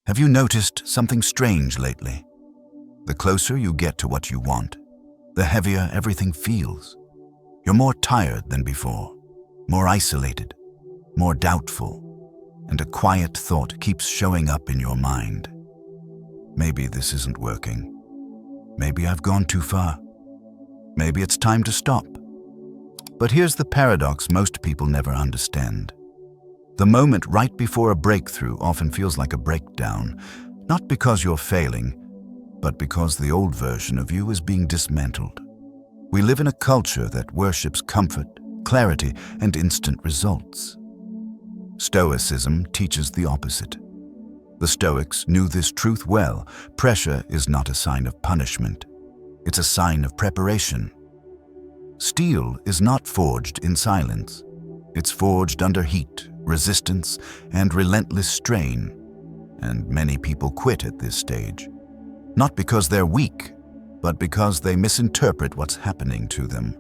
Have you noticed something strange lately? The closer you get to what you want, the heavier everything feels. You're more tired than before, more isolated, more doubtful, and a quiet thought keeps showing up in your mind. Maybe this isn't working. Maybe I've gone too far. Maybe it's time to stop. But here's the paradox most people never understand. The moment right before a breakthrough often feels like a breakdown, not because you're failing, but because the old version of you is being dismantled. We live in a culture that worships comfort, clarity, and instant results. Stoicism teaches the opposite. The Stoics knew this truth well. Pressure is not a sign of punishment. It's a sign of preparation. Steel is not forged in silence. It's forged under heat, resistance, and relentless strain. And many people quit at this stage. Not because they're weak, but because they misinterpret what's happening to them.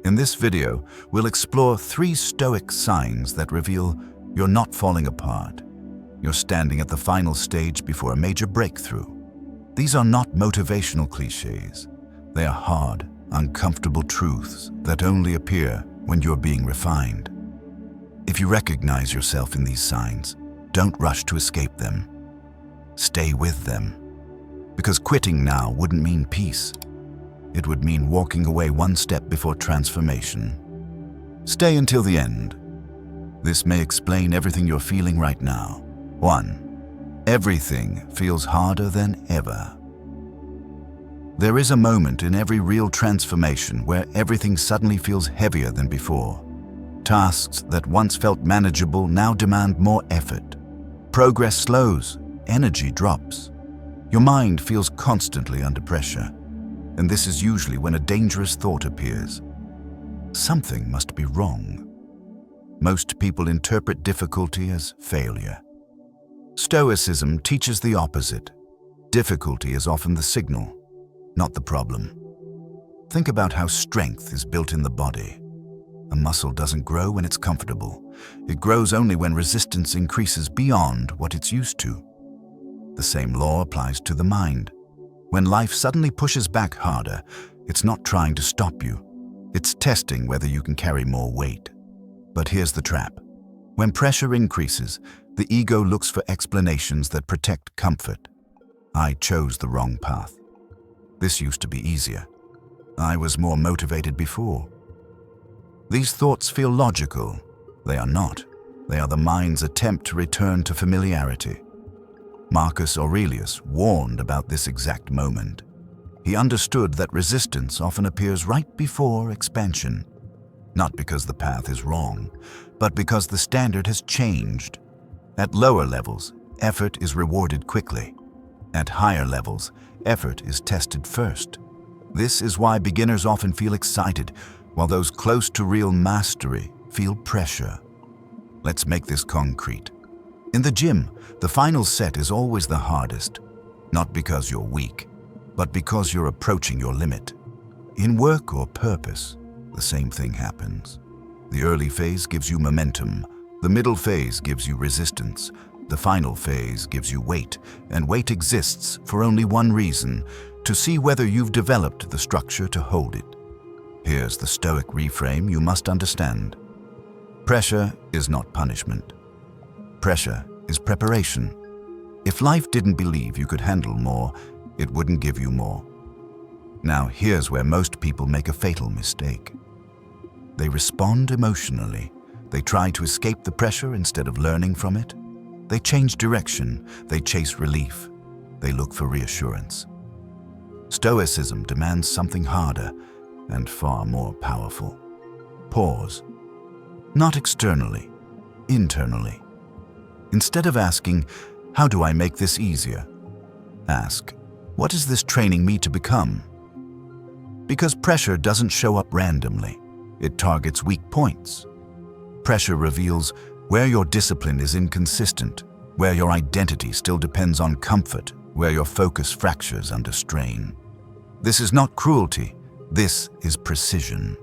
In this video, we'll explore 3 Stoic signs that reveal you're not falling apart. You're standing at the final stage before a major breakthrough. These are not motivational cliches. They are hard, uncomfortable truths that only appear when you're being refined. If you recognize yourself in these signs, don't rush to escape them. Stay with them. Because quitting now wouldn't mean peace. It would mean walking away one step before transformation. Stay until the end. This may explain everything you're feeling right now. 1. Everything feels harder than ever. There is a moment in every real transformation where everything suddenly feels heavier than before. Tasks that once felt manageable now demand more effort. Progress slows, energy drops. Your mind feels constantly under pressure, and this is usually when a dangerous thought appears. Something must be wrong. Most people interpret difficulty as failure. Stoicism teaches the opposite. Difficulty is often the signal, not the problem. Think about how strength is built in the body. A muscle doesn't grow when it's comfortable. It grows only when resistance increases beyond what it's used to. The same law applies to the mind. When life suddenly pushes back harder, it's not trying to stop you. It's testing whether you can carry more weight. But here's the trap. When pressure increases, the ego looks for explanations that protect comfort. I chose the wrong path. This used to be easier. I was more motivated before. These thoughts feel logical. They are not. They are the mind's attempt to return to familiarity. Marcus Aurelius warned about this exact moment. He understood that resistance often appears right before expansion. Not because the path is wrong, but because the standard has changed. At lower levels, effort is rewarded quickly. At higher levels, effort is tested first. This is why beginners often feel excited, while those close to real mastery feel pressure. Let's make this concrete. In the gym, the final set is always the hardest, not because you're weak, but because you're approaching your limit. In work or purpose, the same thing happens. The early phase gives you momentum, the middle phase gives you resistance, the final phase gives you weight, and weight exists for only one reason: to see whether you've developed the structure to hold it. Here's the Stoic reframe you must understand. Pressure is not punishment. Pressure is preparation. If life didn't believe you could handle more, it wouldn't give you more. Now here's where most people make a fatal mistake. They respond emotionally. They try to escape the pressure instead of learning from it. They change direction. They chase relief. They look for reassurance. Stoicism demands something harder and far more powerful. Pause. Not externally, internally. Instead of asking, "How do I make this easier?" ask, "What is this training me to become?" Because pressure doesn't show up randomly. It targets weak points. Pressure reveals where your discipline is inconsistent, where your identity still depends on comfort, where your focus fractures under strain. This is not cruelty. This is precision.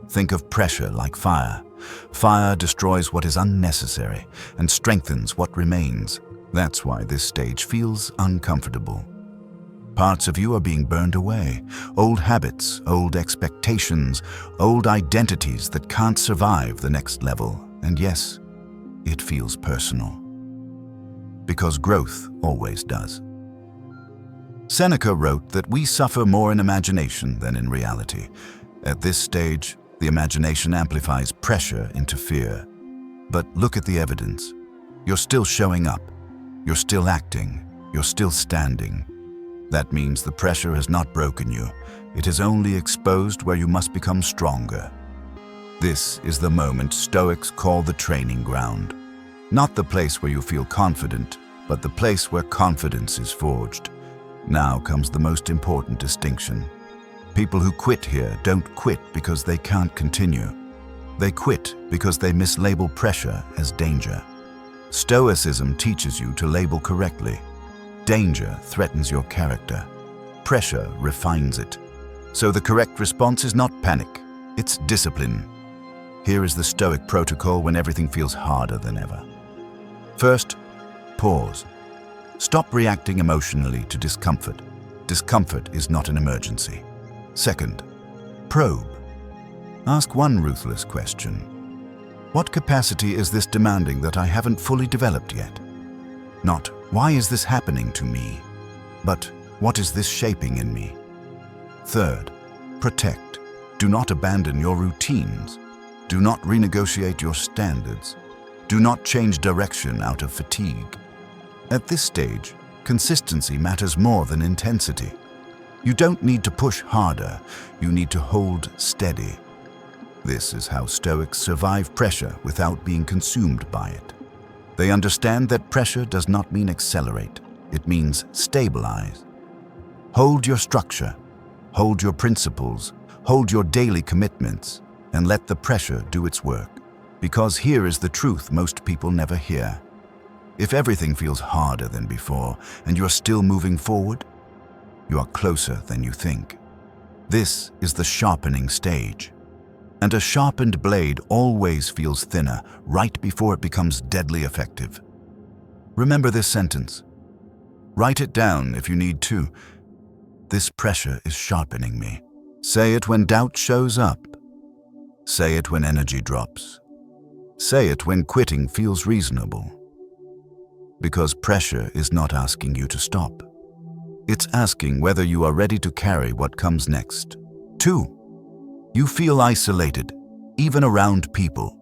Think of pressure like fire. Fire destroys what is unnecessary and strengthens what remains. That's why this stage feels uncomfortable. Parts of you are being burned away. Old habits, old expectations, old identities that can't survive the next level. And yes, it feels personal. Because growth always does. Seneca wrote that we suffer more in imagination than in reality. At this stage, the imagination amplifies pressure into fear. But look at the evidence. You're still showing up. You're still acting. You're still standing. That means the pressure has not broken you. It has only exposed where you must become stronger. This is the moment Stoics call the training ground. Not the place where you feel confident, but the place where confidence is forged. Now comes the most important distinction. People who quit here don't quit because they can't continue. They quit because they mislabel pressure as danger. Stoicism teaches you to label correctly. Danger threatens your character. Pressure refines it. So the correct response is not panic, it's discipline. Here is the Stoic protocol when everything feels harder than ever. First, pause. Stop reacting emotionally to discomfort. Discomfort is not an emergency. Second, probe. Ask one ruthless question. What capacity is this demanding that I haven't fully developed yet? Not, why is this happening to me? But, what is this shaping in me? Third, protect. Do not abandon your routines. Do not renegotiate your standards. Do not change direction out of fatigue. At this stage, consistency matters more than intensity. You don't need to push harder, you need to hold steady. This is how Stoics survive pressure without being consumed by it. They understand that pressure does not mean accelerate, it means stabilize. Hold your structure, hold your principles, hold your daily commitments, and let the pressure do its work. Because here is the truth most people never hear. If everything feels harder than before and you're still moving forward, you are closer than you think. This is the sharpening stage. And a sharpened blade always feels thinner right before it becomes deadly effective. Remember this sentence. Write it down if you need to. This pressure is sharpening me. Say it when doubt shows up. Say it when energy drops. Say it when quitting feels reasonable. Because pressure is not asking you to stop. It's asking whether you are ready to carry what comes next. 2. You feel isolated, even around people.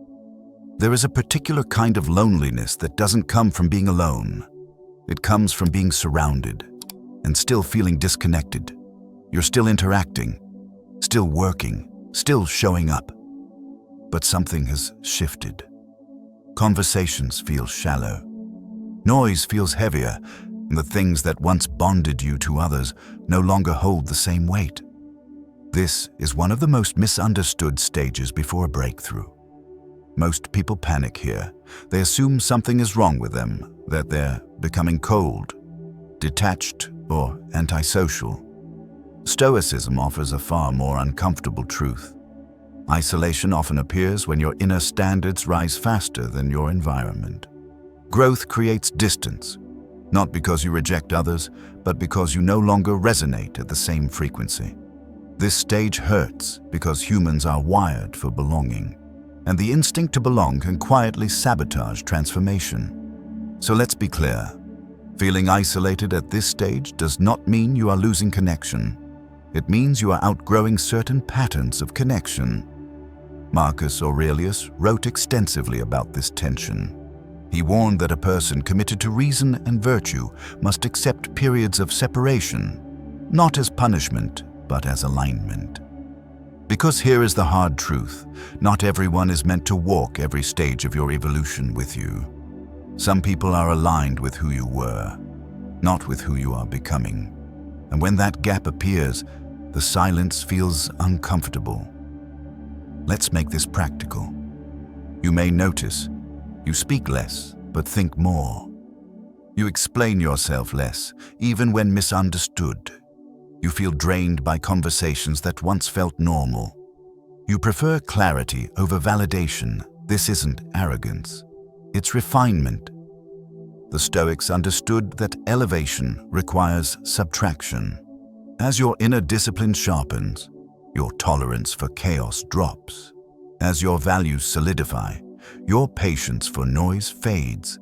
There is a particular kind of loneliness that doesn't come from being alone. It comes from being surrounded and still feeling disconnected. You're still interacting, still working, still showing up. But something has shifted. Conversations feel shallow. Noise feels heavier, and the things that once bonded you to others no longer hold the same weight. This is one of the most misunderstood stages before a breakthrough. Most people panic here. They assume something is wrong with them, that they're becoming cold, detached, or antisocial. Stoicism offers a far more uncomfortable truth. Isolation often appears when your inner standards rise faster than your environment. Growth creates distance, not because you reject others, but because you no longer resonate at the same frequency. This stage hurts because humans are wired for belonging, and the instinct to belong can quietly sabotage transformation. So let's be clear. Feeling isolated at this stage does not mean you are losing connection. It means you are outgrowing certain patterns of connection. Marcus Aurelius wrote extensively about this tension. He warned that a person committed to reason and virtue must accept periods of separation, not as punishment, but as alignment. Because here is the hard truth, not everyone is meant to walk every stage of your evolution with you. Some people are aligned with who you were, not with who you are becoming. And when that gap appears, the silence feels uncomfortable. Let's make this practical. You may notice you speak less, but think more. You explain yourself less, even when misunderstood. You feel drained by conversations that once felt normal. You prefer clarity over validation. This isn't arrogance. It's refinement. The Stoics understood that elevation requires subtraction. As your inner discipline sharpens, your tolerance for chaos drops. As your values solidify, your patience for noise fades.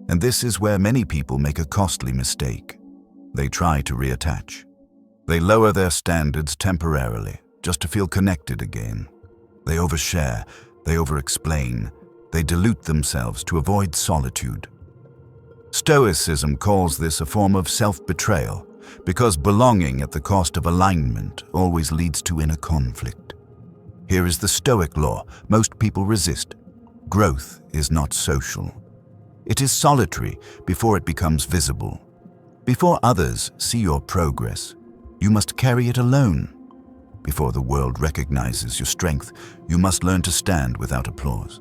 And this is where many people make a costly mistake. They try to reattach. They lower their standards temporarily, just to feel connected again. They overshare, they overexplain, they dilute themselves to avoid solitude. Stoicism calls this a form of self-betrayal, because belonging at the cost of alignment always leads to inner conflict. Here is the Stoic law most people resist. Growth is not social. It is solitary before it becomes visible. Before others see your progress, you must carry it alone. Before the world recognizes your strength, you must learn to stand without applause.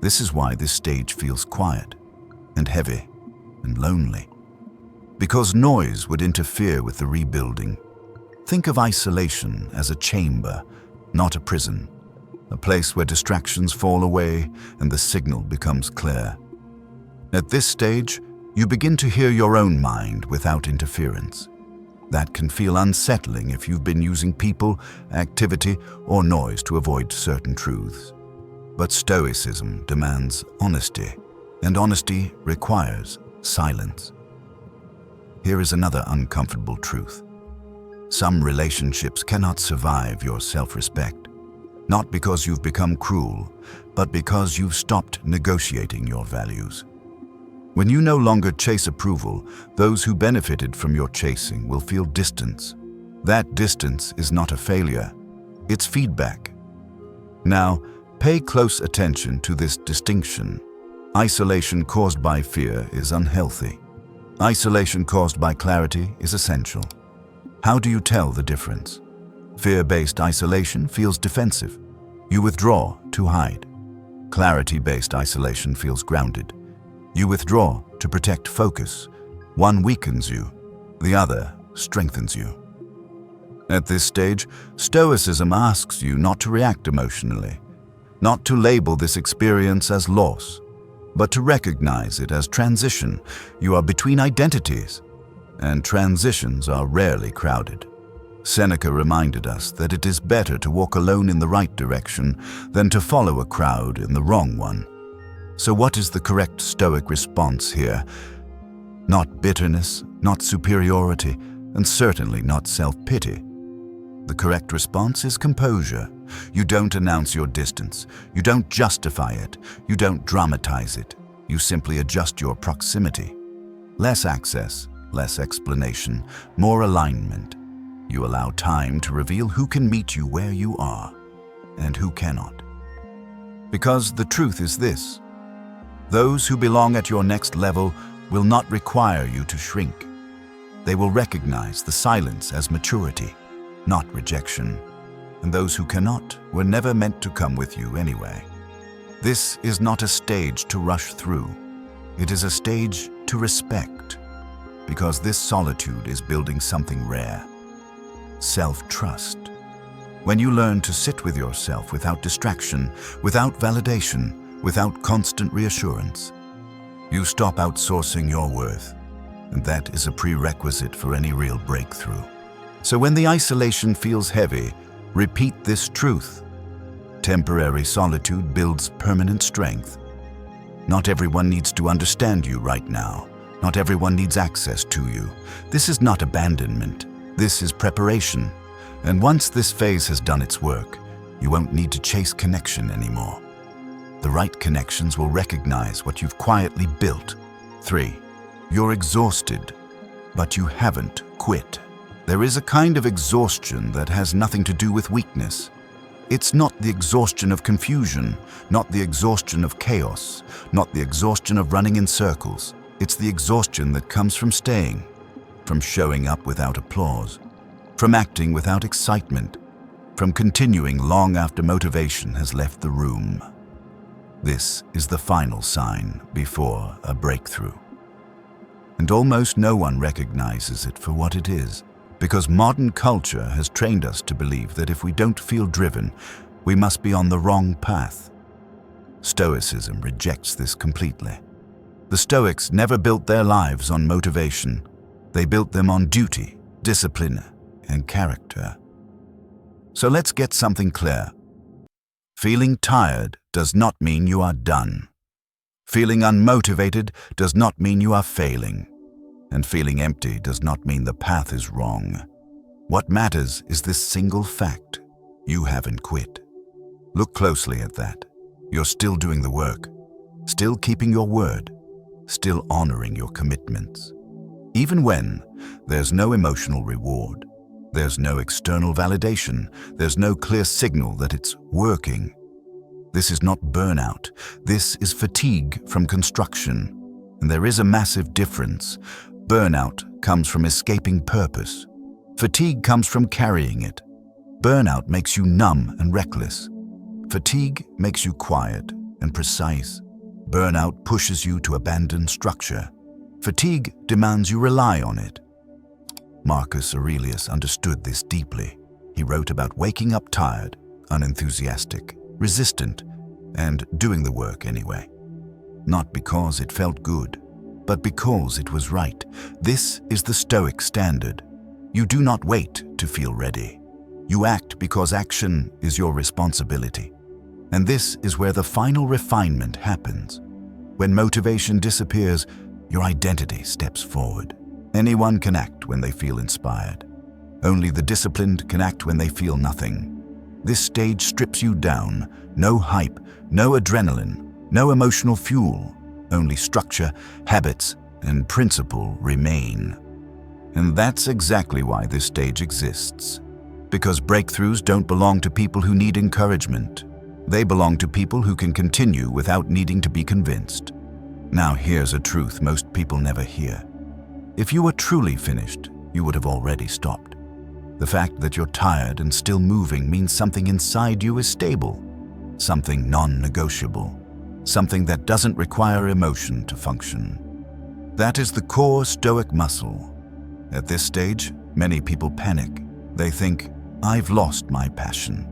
This is why this stage feels quiet and heavy and lonely. Because noise would interfere with the rebuilding. Think of isolation as a chamber, not a prison, a place where distractions fall away and the signal becomes clear. At this stage, you begin to hear your own mind without interference. That can feel unsettling if you've been using people, activity, or noise to avoid certain truths. But Stoicism demands honesty, and honesty requires silence. Here is another uncomfortable truth. Some relationships cannot survive your self-respect, not because you've become cruel, but because you've stopped negotiating your values. When you no longer chase approval, those who benefited from your chasing will feel distance. That distance is not a failure, it's feedback. Now, pay close attention to this distinction. Isolation caused by fear is unhealthy. Isolation caused by clarity is essential. How do you tell the difference? Fear-based isolation feels defensive. You withdraw to hide. Clarity-based isolation feels grounded. You withdraw to protect focus. One weakens you, the other strengthens you. At this stage, Stoicism asks you not to react emotionally, not to label this experience as loss, but to recognize it as transition. You are between identities, and transitions are rarely crowded. Seneca reminded us that it is better to walk alone in the right direction than to follow a crowd in the wrong one. So what is the correct Stoic response here? Not bitterness, not superiority, and certainly not self-pity. The correct response is composure. You don't announce your distance. You don't justify it. You don't dramatize it. You simply adjust your proximity. Less access, less explanation, more alignment. You allow time to reveal who can meet you where you are and who cannot. Because the truth is this: those who belong at your next level will not require you to shrink. They will recognize the silence as maturity, not rejection. And those who cannot were never meant to come with you anyway. This is not a stage to rush through. It is a stage to respect, because this solitude is building something rare: self-trust. When you learn to sit with yourself without distraction, without validation, without constant reassurance, you stop outsourcing your worth, and that is a prerequisite for any real breakthrough. So when the isolation feels heavy, repeat this truth. Temporary solitude builds permanent strength. Not everyone needs to understand you right now. Not everyone needs access to you. This is not abandonment. This is preparation. And once this phase has done its work, you won't need to chase connection anymore. The right connections will recognize what you've quietly built. 3. You're exhausted, but you haven't quit. There is a kind of exhaustion that has nothing to do with weakness. It's not the exhaustion of confusion, not the exhaustion of chaos, not the exhaustion of running in circles. It's the exhaustion that comes from staying, from showing up without applause, from acting without excitement, from continuing long after motivation has left the room. This is the final sign before a breakthrough. And almost no one recognizes it for what it is, because modern culture has trained us to believe that if we don't feel driven, we must be on the wrong path. Stoicism rejects this completely. The Stoics never built their lives on motivation. They built them on duty, discipline, and character. So let's get something clear. Feeling tired does not mean you are done. Feeling unmotivated does not mean you are failing. And feeling empty does not mean the path is wrong. What matters is this single fact: you haven't quit. Look closely at that. You're still doing the work, still keeping your word, still honoring your commitments. Even when there's no emotional reward, there's no external validation, there's no clear signal that it's working. This is not burnout. This is fatigue from construction. And there is a massive difference. Burnout comes from escaping purpose. Fatigue comes from carrying it. Burnout makes you numb and reckless. Fatigue makes you quiet and precise. Burnout pushes you to abandon structure. Fatigue demands you rely on it. Marcus Aurelius understood this deeply. He wrote about waking up tired, unenthusiastic, resistant, and doing the work anyway. Not because it felt good, but because it was right. This is the Stoic standard. You do not wait to feel ready. You act because action is your responsibility. And this is where the final refinement happens. When motivation disappears, your identity steps forward. Anyone can act when they feel inspired. Only the disciplined can act when they feel nothing. This stage strips you down. No hype, no adrenaline, no emotional fuel. Only structure, habits, and principle remain. And that's exactly why this stage exists. Because breakthroughs don't belong to people who need encouragement. They belong to people who can continue without needing to be convinced. Now here's a truth most people never hear. If you were truly finished, you would have already stopped. The fact that you're tired and still moving means something inside you is stable, something non-negotiable, something that doesn't require emotion to function. That is the core Stoic muscle. At this stage, many people panic. They think, I've lost my passion.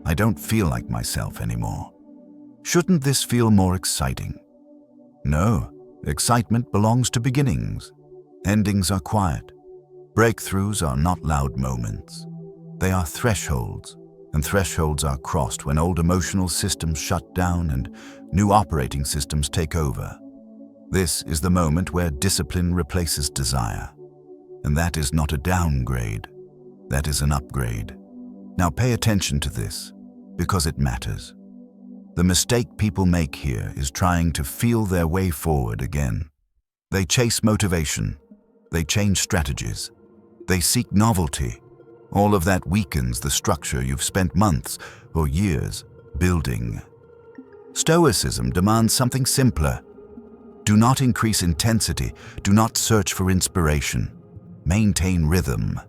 I don't feel like myself anymore. Shouldn't this feel more exciting? No, excitement belongs to beginnings. Endings are quiet. Breakthroughs are not loud moments. They are thresholds, and thresholds are crossed when old emotional systems shut down and new operating systems take over. This is the moment where discipline replaces desire. And that is not a downgrade. That is an upgrade. Now pay attention to this, because it matters. The mistake people make here is trying to feel their way forward again. They chase motivation. They change strategies. They seek novelty. All of that weakens the structure you've spent months or years building. Stoicism demands something simpler. Do not increase intensity. Do not search for inspiration. Maintain rhythm.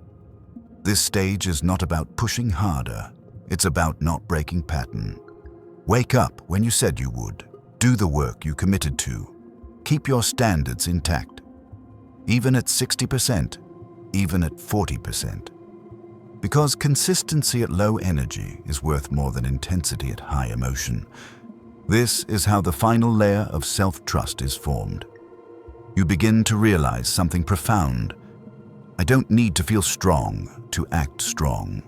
This stage is not about pushing harder. It's about not breaking pattern. Wake up when you said you would. Do the work you committed to. Keep your standards intact. Even at 60%, even at 40%. Because consistency at low energy is worth more than intensity at high emotion. This is how the final layer of self-trust is formed. You begin to realize something profound. I don't need to feel strong to act strong.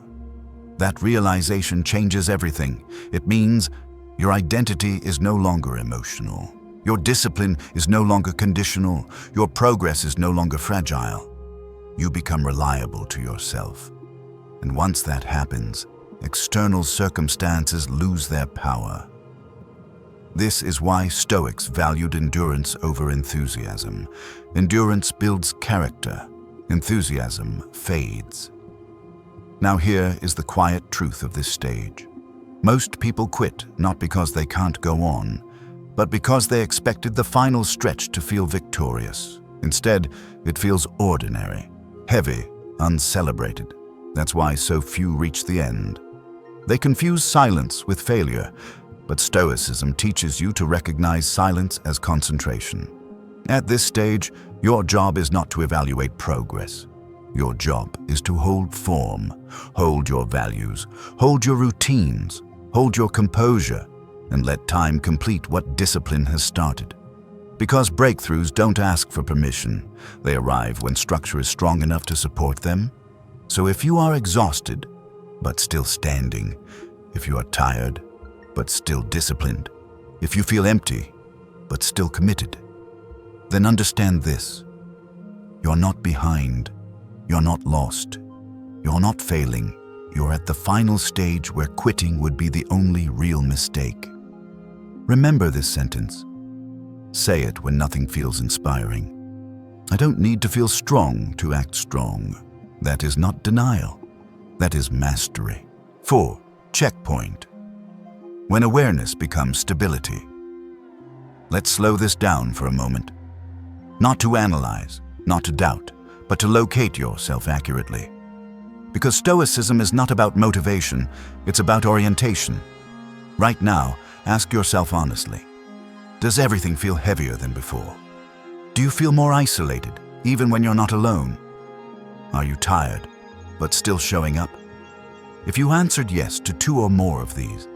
That realization changes everything. It means your identity is no longer emotional. Your discipline is no longer conditional. Your progress is no longer fragile. You become reliable to yourself. And once that happens, external circumstances lose their power. This is why Stoics valued endurance over enthusiasm. Endurance builds character. Enthusiasm fades. Now here is the quiet truth of this stage. Most people quit not because they can't go on, but because they expected the final stretch to feel victorious. Instead, it feels ordinary, heavy, uncelebrated. That's why so few reach the end. They confuse silence with failure, but Stoicism teaches you to recognize silence as concentration. At this stage, your job is not to evaluate progress. Your job is to hold form, hold your values, hold your routines, hold your composure, and let time complete what discipline has started. Because breakthroughs don't ask for permission. They arrive when structure is strong enough to support them. So if you are exhausted, but still standing, if you are tired, but still disciplined, if you feel empty, but still committed, then understand this. You're not behind. You're not lost. You're not failing. You're at the final stage where quitting would be the only real mistake. Remember this sentence. Say it when nothing feels inspiring. I don't need to feel strong to act strong. That is not denial. That is mastery. 4. Checkpoint. When awareness becomes stability. Let's slow this down for a moment. Not to analyze, not to doubt, but to locate yourself accurately. Because Stoicism is not about motivation, it's about orientation. Right now, ask yourself honestly, does everything feel heavier than before? Do you feel more isolated, even when you're not alone? Are you tired, but still showing up? If you answered yes to 2 or more of these,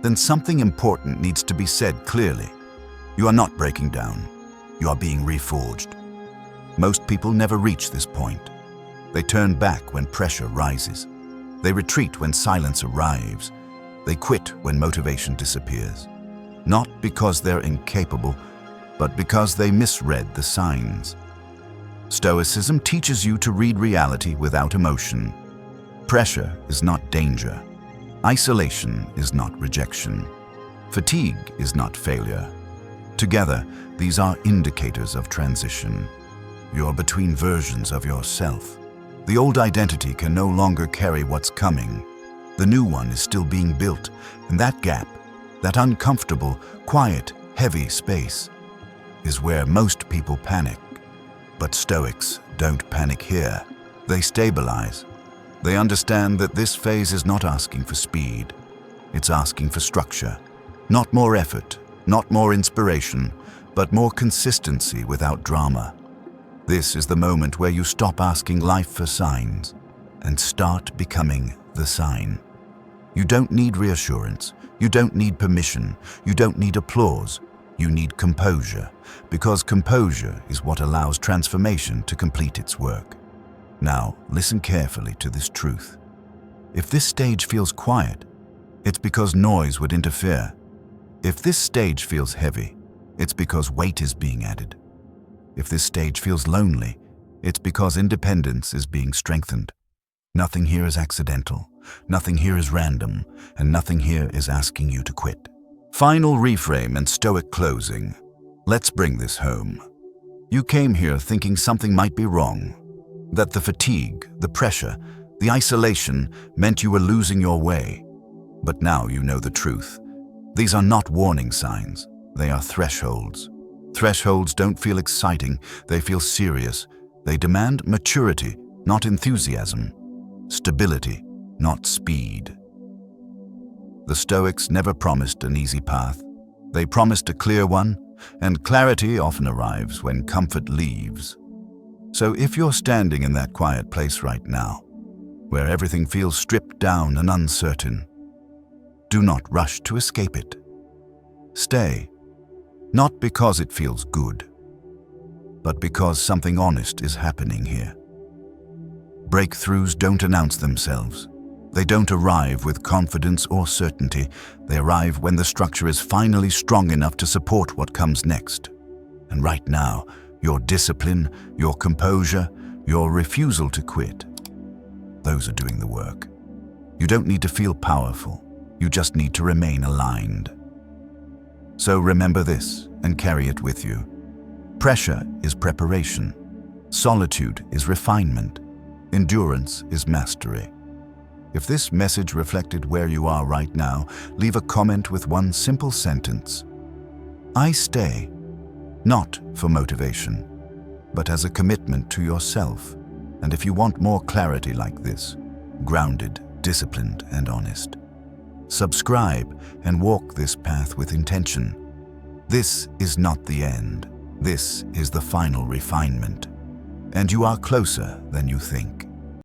then something important needs to be said clearly. You are not breaking down. You are being reforged. Most people never reach this point. They turn back when pressure rises. They retreat when silence arrives. They quit when motivation disappears. Not because they're incapable, but because they misread the signs. Stoicism teaches you to read reality without emotion. Pressure is not danger. Isolation is not rejection. Fatigue is not failure. Together, these are indicators of transition. You're between versions of yourself. The old identity can no longer carry what's coming. The new one is still being built, and that gap, that uncomfortable, quiet, heavy space, is where most people panic. But Stoics don't panic here. They stabilize. They understand that this phase is not asking for speed. It's asking for structure. Not more effort, not more inspiration, but more consistency without drama. This is the moment where you stop asking life for signs and start becoming the sign. You don't need reassurance. You don't need permission. You don't need applause. You need composure, because composure is what allows transformation to complete its work. Now, listen carefully to this truth. If this stage feels quiet, it's because noise would interfere. If this stage feels heavy, it's because weight is being added. If this stage feels lonely, it's because independence is being strengthened. Nothing here is accidental, nothing here is random, and nothing here is asking you to quit. Final reframe and Stoic closing. Let's bring this home. You came here thinking something might be wrong, that the fatigue, the pressure, the isolation meant you were losing your way. But now you know the truth. These are not warning signs, they are thresholds. Thresholds don't feel exciting, they feel serious. They demand maturity, not enthusiasm. Stability, not speed. The Stoics never promised an easy path. They promised a clear one, and clarity often arrives when comfort leaves. So if you're standing in that quiet place right now, where everything feels stripped down and uncertain, do not rush to escape it. Stay, not because it feels good, but because something honest is happening here. Breakthroughs don't announce themselves. They don't arrive with confidence or certainty. They arrive when the structure is finally strong enough to support what comes next. And right now, your discipline, your composure, your refusal to quit, those are doing the work. You don't need to feel powerful. You just need to remain aligned. So remember this and carry it with you. Pressure is preparation. Solitude is refinement. Endurance is mastery. If this message reflected where you are right now, leave a comment with one simple sentence. I stay, not for motivation, but as a commitment to yourself. And if you want more clarity like this, grounded, disciplined, and honest, subscribe and walk this path with intention. This is not the end. This is the final refinement. And you are closer than you think.